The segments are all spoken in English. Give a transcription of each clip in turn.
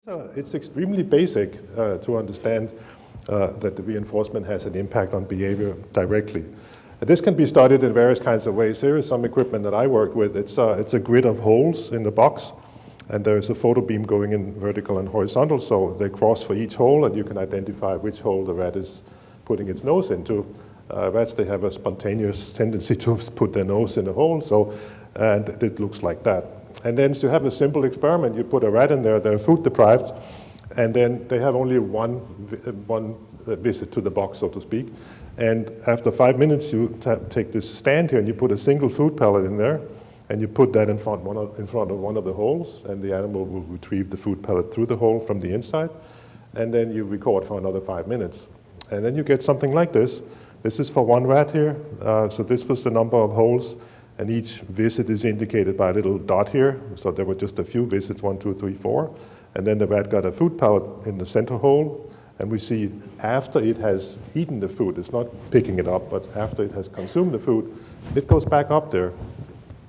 It's extremely basic to understand that the reinforcement has an impact on behavior directly. This can be studied in various kinds of ways. Here is some equipment that I work with. It's a grid of holes in the box, and there is a photo beam going in vertical and horizontal, so they cross for each hole, and you can identify which hole the rat is putting its nose into. Rats, they have a spontaneous tendency to put their nose in a hole, and it looks like that. And then to have a simple experiment, you put a rat in there, they're food deprived, and then they have only one visit to the box, so to speak. And after 5 minutes, you take this stand here and you put a single food pellet in there, and you put that in front of one of the holes, and the animal will retrieve the food pellet through the hole from the inside, and then you record for another 5 minutes. And then you get something like this. This is for one rat here, so this was the number of holes, and each visit is indicated by a little dot here. So there were just a few visits, 1, 2, 3, 4. And then the rat got a food pellet in the center hole. And we see after it has eaten the food, it's not picking it up, but after it has consumed the food, it goes back up there.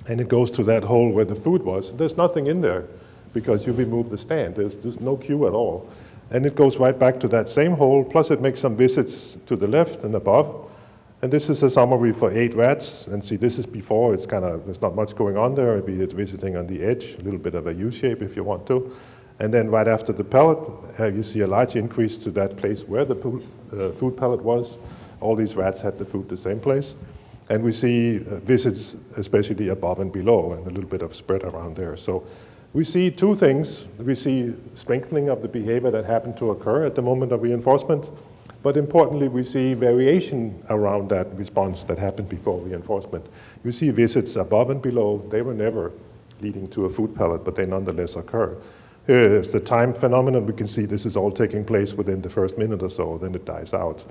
And it goes to that hole where the food was. There's nothing in there because you removed the stand. There's no cue at all. And it goes right back to that same hole, plus it makes some visits to the left and above. And this is a summary for 8 rats. And see, this is before, there's not much going on there. Maybe it's visiting on the edge, a little bit of a U-shape if you want to. And then right after the pellet, you see a large increase to that place where the food pellet was. All these rats had the food the same place. And we see visits, especially above and below, and a little bit of spread around there. So we see two things. We see strengthening of the behavior that happened to occur at the moment of reinforcement. But importantly, we see variation around that response that happened before reinforcement. You see visits above and below. They were never leading to a food pellet, but they nonetheless occur. Here is the time phenomenon. We can see this is all taking place within the first minute or so, then it dies out.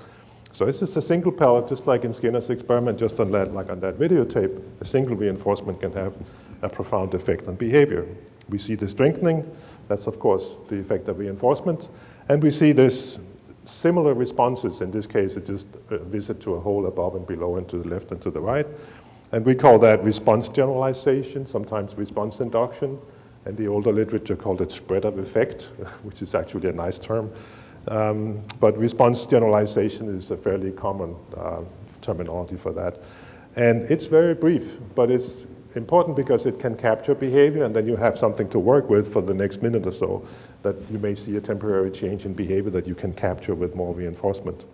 So this is a single pellet, just like in Skinner's experiment, just on that, like on that videotape. A single reinforcement can have a profound effect on behavior. We see the strengthening. That's, of course, the effect of reinforcement. And we see this similar responses. In this case, it's just a visit to a hole above and below and to the left and to the right. And we call that response generalization, sometimes response induction. And the older literature called it spread of effect, which is actually a nice term. But response generalization is a fairly common terminology for that. And it's very brief, but it's important because it can capture behavior, and then you have something to work with for the next minute or so, that you may see a temporary change in behavior that you can capture with more reinforcement.